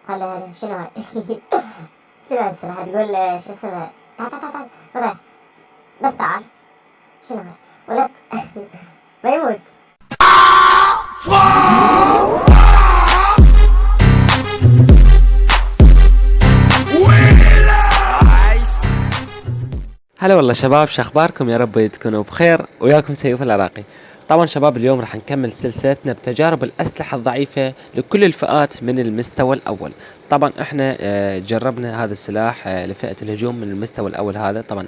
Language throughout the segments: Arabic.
هلا شنو هاي؟ شنو هاي السلاح؟ تقول شو اسمه؟ تعال تعال تعال وراي، بس تعال. شنو هاي؟ ولك ما يموت. هلا والله شباب، شو اخباركم؟ يا رب تكونوا بخير. وياكم سيوف العراقي. طبعا شباب، اليوم راح نكمل سلسلتنا بتجارب الاسلحه الضعيفه لكل الفئات من المستوى الاول. طبعا احنا جربنا هذا السلاح لفئه الهجوم من المستوى الاول، هذا طبعا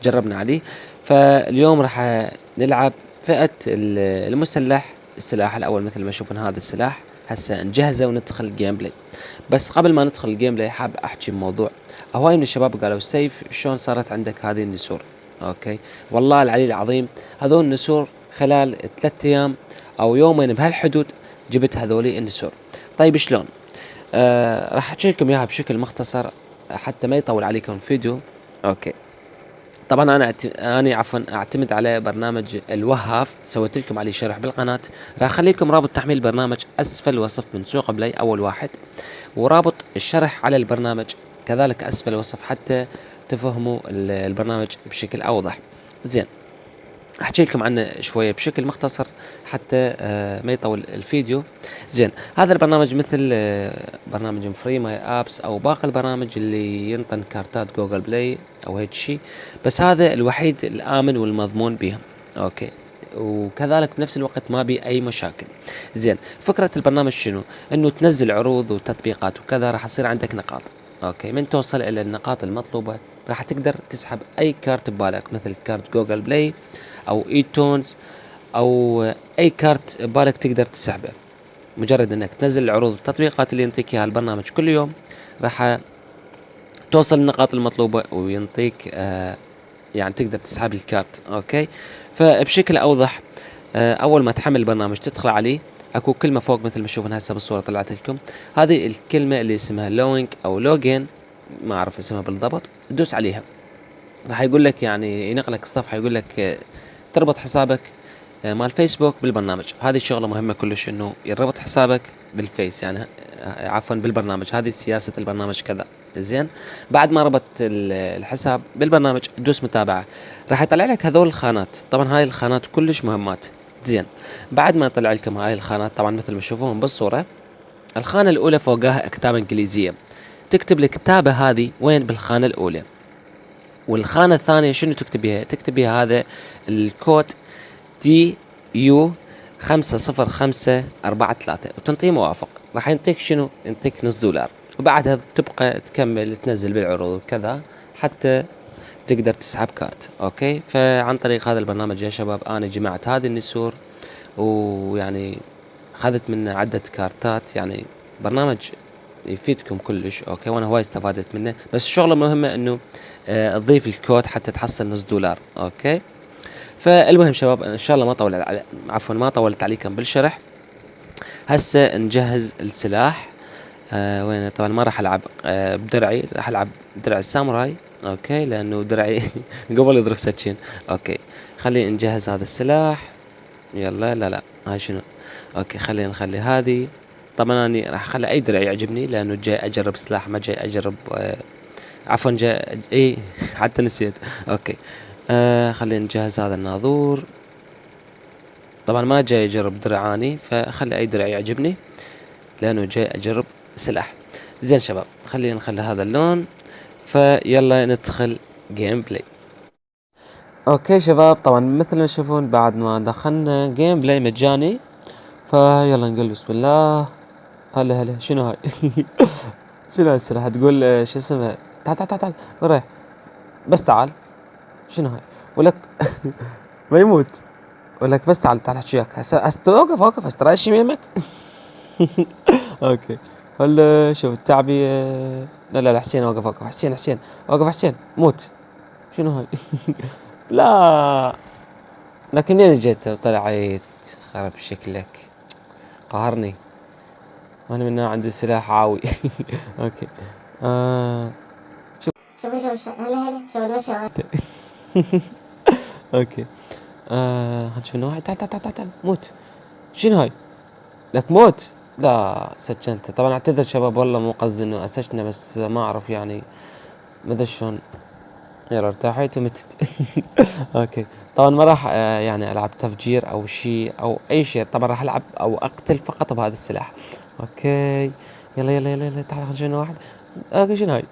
جربنا عليه. فاليوم راح نلعب فئه المسلح، السلاح الاول. مثل ما تشوفون هذا السلاح هسه نجهزه وندخل الجيم بلاي. بس قبل ما ندخل الجيم بلاي حاب احكي بموضوع. هواي من الشباب قالوا سيف شلون صارت عندك هذه النسور؟ اوكي، والله العلي العظيم هذول النسور خلال 3 ايام او يومين بهالحدود جبت هذولي النسور. طيب شلون؟ راح احكي لكم اياها بشكل مختصر حتى ما يطول عليكم الفيديو. اوكي، طبعا انا عفوا اعتمد على برنامج الوهاف، سويت لكم عليه شرح بالقناه. راح اخلي لكم رابط تحميل البرنامج اسفل الوصف من سوق بلاي اول واحد، ورابط الشرح على البرنامج كذلك اسفل الوصف حتى تفهموا البرنامج بشكل اوضح. زين، احكي لكم عنه شويه بشكل مختصر حتى ما يطول الفيديو. زين، هذا البرنامج مثل برنامج فري ماي ابس او باقي البرامج اللي ينطن كارتات جوجل بلاي او هيك شيء، بس هذا الوحيد الامن والمضمون بهم. اوكي، وكذلك بنفس الوقت ما بي اي مشاكل. زين، فكرة البرنامج شنو؟ انه تنزل عروض وتطبيقات وكذا، راح يصير عندك نقاط. اوكي، من توصل الى النقاط المطلوبة راح تقدر تسحب اي كارت ببالك، مثل كارت جوجل بلاي او اي تونز او اي كارت ببالك تقدر تسحبه. مجرد انك تنزل العروض والتطبيقات اللي ينطيك اياها البرنامج كل يوم، راح توصل النقاط المطلوبة وينطيك يعني تقدر تسحب الكارت. اوكي، فبشكل اوضح، اول ما تحمل البرنامج تدخل عليه، اكو كلمة فوق مثل ما تشوفون هسه بالصورة طلعت لكم. هذه الكلمة اللي اسمها لوينج او لوجين، ما اعرف اسمها بالضبط. تدوس عليها راح يقول لك، يعني ينقلك الصفحة، يقول لك تربط حسابك مال فيسبوك بالبرنامج. هذه الشغلة مهمة كلش، انه يربط حسابك بالفيس، يعني عفوا بالبرنامج. هذه سياسة البرنامج كذا. زين، بعد ما ربط الحساب بالبرنامج تدوس متابعة، راح يطلع لك هذول الخانات. طبعا هاي الخانات كلش مهمات. زين، بعد ما يطلع لكم هاي الخانات، طبعا مثل ما تشوفون بالصورة، الخانة الأولى فوقها كتابة إنجليزية. تكتب الكتابة هذه وين؟ بالخانة الأولى. والخانة الثانية شنو تكتب بيها؟ تكتب بيها هذا الكود دي يو 50543 وتنطيه موافق. راح ينطيك شنو؟ ينطيك $0.5، وبعدها تبقى تكمل تنزل بالعروض وكذا حتى تقدر تسحب كارت. اوكي، فعن طريق هذا البرنامج يا شباب انا جمعت هذه النسور، ويعني اخذت منه عدة كارتات. يعني برنامج يفيدكم كلش. اوكي، وانا هواي استفادت منه. بس الشغله المهمه انه تضيف الكود حتى تحصل $0. اوكي، فالمهم شباب، ان شاء الله ما طولت عليكم بالشرح. هسه نجهز السلاح. وين؟ طبعا ما راح العب بدرعي، راح العب بدرع الساموراي. اوكي، لانه درعي قبل يضرب سكين. اوكي، خلينا نجهز هذا السلاح. يلا، لا هاي شنو؟ اوكي، خلينا نخلي هذه. طبعا انا راح اخلي اي درع يعجبني، لانه جاي اجرب سلاح، ما جاي اجرب عفوا جاي اي حتى نسيت. اوكي، خلينا نجهز هذا الناظور. طبعا ما جاي اجرب درعاني، فخلي اي درع يعجبني لانه جاي اجرب سلاح. زين شباب، خلينا نخلي هذا اللون. فيلا ندخل جيم بلاي. اوكي شباب، طبعا مثل ما تشوفون بعد ما دخلنا جيم بلاي مجاني، فيلا نقول بسم الله. هلا شنو هاي؟ شنو هاي السلاح؟ تقول شو اسمه؟ تعال تعال تعال وراي، بس تعال. شنو هاي؟ ولك ما يموت. ولك بس تعال تعال احكي وياك. هسه اوقف هسه ترى شي يمك. اوكي، هلا شوف التعبية. لا حسين، اوقف حسين اوقف حسين، موت. شنو هاي؟ لا، لكن منين جيت وطلعت؟ خرب شكلك، قهرني. وانا من عندي سلاح عاوي. اوكي، شوف هلا شوف المشي. اوكي، هنشوف النوع. تعال موت. شنو هاي؟ لك موت. لا سجنته طبعا، اعتذر شباب والله مو قصدي انه اسجنه، بس ما اعرف يعني ما ادري شلون. يلا ارتاحيت ومتت. اوكي. طبعا ما راح يعني العب تفجير او شيء او اي شيء، طبعا راح العب او اقتل فقط بهذا السلاح. اوكي. يلا يلا يلا يلا، تعال خلينا نشوف واحد. اوكي شنو هاي؟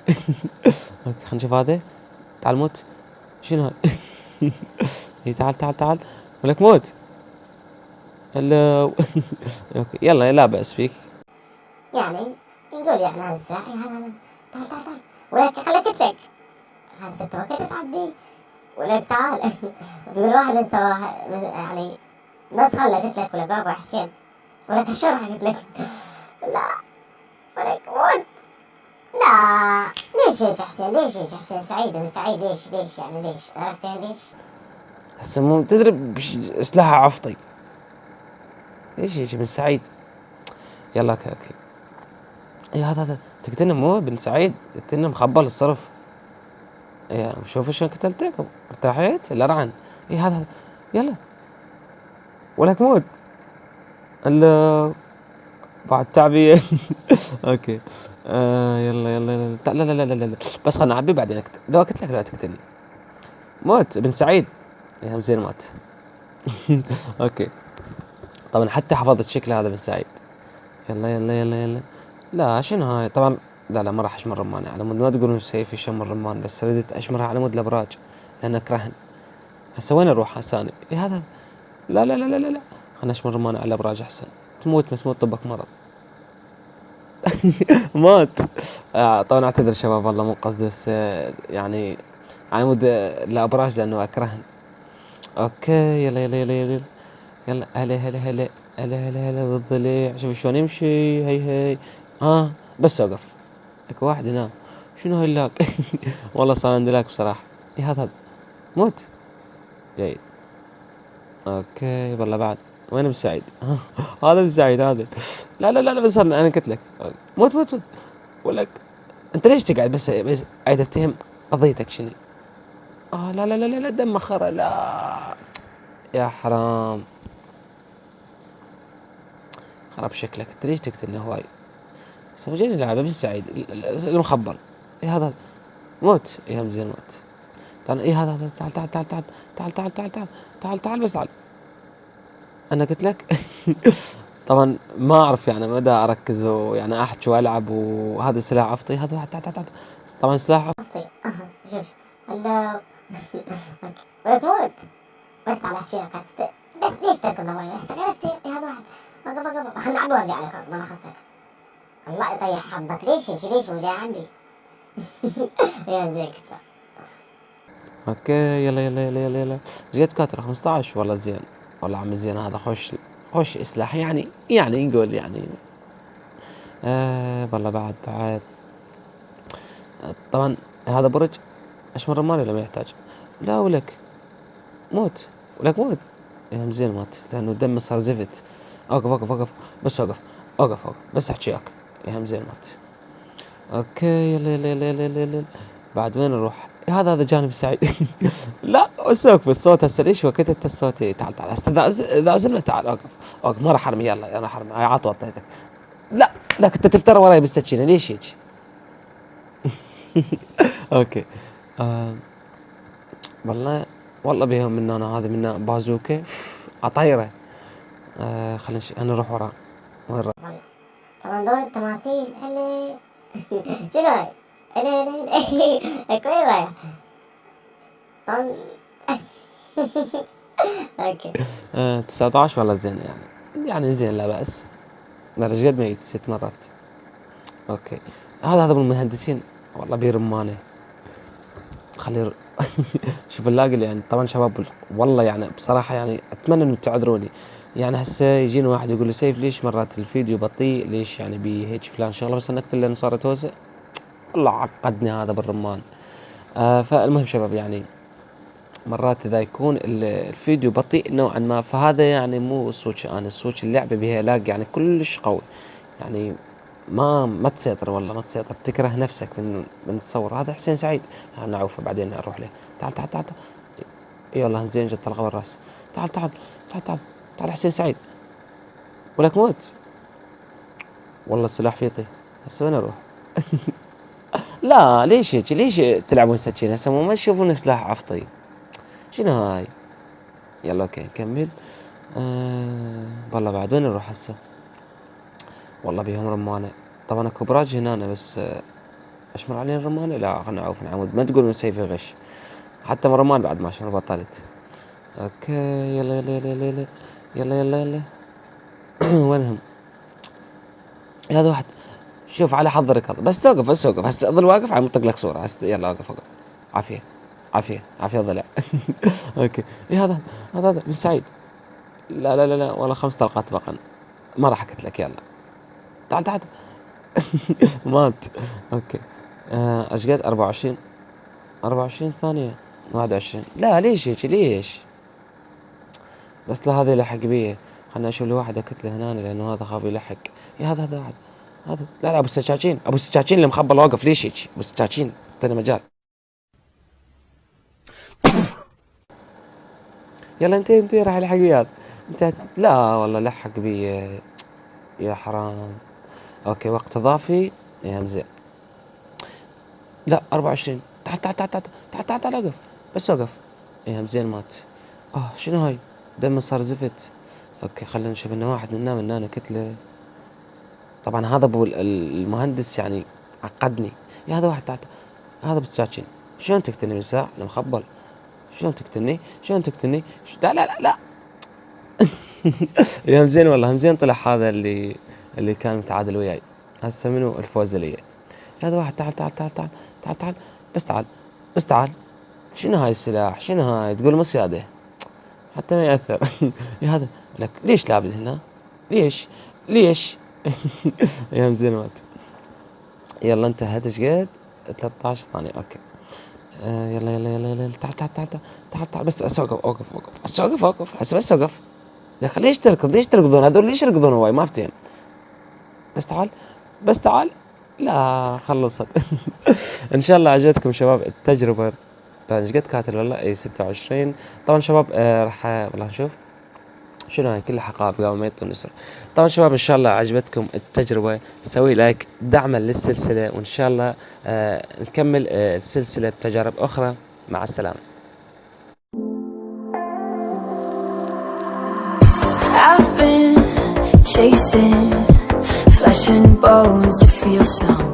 اوكي خلينا نشوف هذا. تعال موت. شنو هاي؟ إي تعال تعال تعال. ولك موت. هلو. اوكي يلا لا بأس فيك. يعني نقول يعني هذا السلاح هذا، تعال تعال تعال، ولك خليك تتلك هذا 6 وقت تعبي، ولك تعال. تقول واحد يعني بس خلك تتلك، ولك بابا حسين، ولك الشرح قلت لك. لا، ولك موت. لا، ليش هيك حسين؟ ليش هيك حسين؟ سعيد من سعيد، ليش يعني ليش؟ عرفتين ليش؟ هسه مو تدري سلاحه عفطي. ليش يجي بن سعيد؟ يلا اوكي اوكي. اي هذا تقتلنا مو بن سعيد، تقتلنا مخبل الصرف. يا شوفوا شلون قتلتك، ارتاحيت الارعن. اي هذا يلا. ولك موت. الا بعد تعبية. اوكي. يلا يلا يلا لا لا لا لا لا لا. بس خلنا نعبي بعدين اقتل، لو قلت لك لا تقتلني. موت بن سعيد. يا هم زين مات. اوكي. طبعا حتى حفظت شكل هذا بن سعيد. يلا يلا يلا يلا. لا شنو هاي طبعا. لا لا ما راح اشمر رماني على مود ما تقولون سيفي شمر رمان، بس ردت اشمرها على مود الابراج لان اكرهن. هسه وين اروح هسه انا؟ إيه هذا؟ لا لا لا لا لا لا. خلنا اشمر رماني على الابراج احسن. تموت ما تموت طبك مرض. مات. طبعا اعتذر شباب والله مو قصدي، بس يعني على مود الابراج لانه اكرهن. اوكي يلا يلا يلا يلا. يلا هلا هلا هلا. هلا هلا هلا بالضليع، شوف شلون يمشي. هي هي. ها بس اوقف. اكو واحد هنا. شنو هاي اللاك؟ والله صار عندي لاك بصراحة. ايه هذا موت. جيد. اوكي والله بعد. وين ابو سعيد؟ هذا ابو سعيد هذا. لا لا لا لا، بس انا قلت لك. موت موت موت. ولك انت ليش تقعد بس قاعد اتهم قضيتك شنو؟ لا لا لا لا لا، دم خرا لا. يا حرام. خرب شكلك، انت ليش تقتلني هواي؟ سوجيني لعبة ابو سعيد المخبل. ايه هذا؟ موت يا هم زين موت. تعال ايه هذا؟ تعال تعال تعال تعال تعال تعال تعال تعال تعال تعال بس تعال. انا قلت لك. طبعا ما اعرف يعني مدى اركز ويعني احكي والعب، وهذا سلاح عفطي هذا واحد تعال تعال تعال. طبعا سلاح أخطي. شوف. هلا. ولك موت. بس تعال احكي لك بس ليش تركض هواي؟ بس عرفتي هذا واحد. وقف وقف، خلنا نلعب وارجع لك ما اخذتك. الله يطيح حظك، ليش مو جاي عندي؟ يا زين كتله. اوكي يلا يلا يلا يلا يلا. جيت كاتره 15 والله زين. والله عم زين هذا خوش سلاح يعني نقول يعني. والله بعد. طبعا هذا برج اشمر رمال ولا ما يحتاج؟ لا ولك موت. ولك موت. يا زين مات لانه دمه صار زفت. اوقف اوقف اوقف. بس اوقف. اوقف اوقف بس احكي وياك. يا زين مات. اوكي يلا يلا يلا يلا يلا يلا. بعد وين نروح؟ هذا جانب سعيد. لا اسوق بالصوت هسه ليش وقتت الصوت؟ تعال تعال هسه اذا أزلنا تعال اوقف. اوقف ما راح ارمي، يلا انا حرمي هاي عطوه اعطيتك. لا لا كنت تفتر وراي بالسكينه ليش هيك؟ اوكي. آه والله بيهم منا انا هذا منا بازوكه اطيره. خلينا انا نروح وراه. وين راح؟ طبعا دور التماثيل اللي. شنو هاي؟ اللي اكو ايه رايح؟ طن. اوكي. 19 والله زين يعني زين لا بأس. ايش قد ميت 6 مرات. اوكي. هذا من المهندسين والله بيرمانه. خلي. شوف اللاقي يعني طبعا شباب والله يعني بصراحة يعني اتمنى انه تعذروني. يعني هسه يجينا واحد يقول لي سيف ليش مرات الفيديو بطيء، ليش يعني هيك فلان شغله، بس انا اكتب لانه صارت هوسه. والله عقدني هذا بالرمان. فالمهم شباب يعني مرات اذا يكون الفيديو بطيء نوعا ما، فهذا يعني مو صوتش انا، صوتش اللعبة بها لاج يعني كلش قوي. يعني ما تسيطر والله ما تسيطر، تكره نفسك من تصور. هذا حسين سعيد. نعوفه بعدين اروح له. تعال تعال تعال تعال. يلا زين جت طلقه بالراس. تعال تعال تعال تعال تعال حسين سعيد. ولك موت. والله السلاح فيه طي. هسه وين اروح؟ لا ليش هيك؟ ليش تلعبون سكين؟ هسه مو ما تشوفون سلاح عفطي؟ شنو هاي؟ يلا اوكي نكمل. والله بعد وين نروح هسه؟ والله بيهم رمانة. طبعا اكو براج هنا بس اشمر علينا الرمانة. لا خلنا نعوف نعود، ما تقولون سيفي غش. حتى رمان بعد ما شنو بطلت. اوكي يلا يلا يلا يلا يلا يلا يلا. وينهم؟ هذا واحد. شوف على حظك هذا، بس توقف بس توقف هسه اظل واقف على منطق لك صورة. يلا وقف وقف. عافية عافية عافية ضلع. اوكي إيه هذا بن سعيد. لا لا لا لا والله 5 طلقات بقن. ما راح اقتلك لك. يلا تعال تعال. مات. اوكي ايش قد 24 ثانية 21. لا ليش هيك ليش؟ بس لا هذا يلحق بيه. خلنا اشوف لي واحد اكتله هنا لانه هذا خاب يلحق. يا هذا واحد. هذا لا لا ابو السكاكين اللي مخبل واقف. ليش هيك ابو السكاكين؟ اعطينا مجال. يلا انت راح يلحق بيه هذا. انت لا والله لحق بيه يا حرام. اوكي وقت اضافي يا همزة. لا 24. تعال تعال تعال تعال تعال تعال تعال وقف. بس وقف. يا همزين مات. شنو هاي؟ دمه صار زفت. اوكي خلينا نشوف انه واحد من هنا كتله. طبعا هذا ابو المهندس يعني عقدني. يا هذا واحد تعال. هذا بالساكن. شلون تقتلني من ساعة انا مخبل؟ شلون تقتلني؟ لا لا لا لا. يا همزين والله همزين طلع هذا اللي كان متعادل وياي. هسه منو الفوز لي؟ هذا واحد. تعال تعال تعال تعال تعال تعال. بس تعال. شنو هاي السلاح؟ شنو هاي؟ تقول مصيادة حتى ما يأثر. يا هذا لك ليش لابد هنا؟ ليش؟ يا همزين مات. يلا انتهت ايش قد؟ 13 ثانية. اوكي يلا تعال بس اوقف بس اوقف. يا اخي ليش تركضون هذول؟ ليش يركضون هواي؟ ما افتهم. بس تعال. لا خلصت. ان شاء الله عجبتكم شباب التجربة. طبعا ايش قد كاتل والله؟ اي 26. طبعا شباب راح والله نشوف شنو هاي كلها حقائب قبل ما يطلع النسر. طبعا شباب ان شاء الله عجبتكم التجربة، سوي لايك دعما للسلسلة، وان شاء الله نكمل السلسلة بتجارب اخرى. مع السلامة. I've been chasing flesh and bones to feel some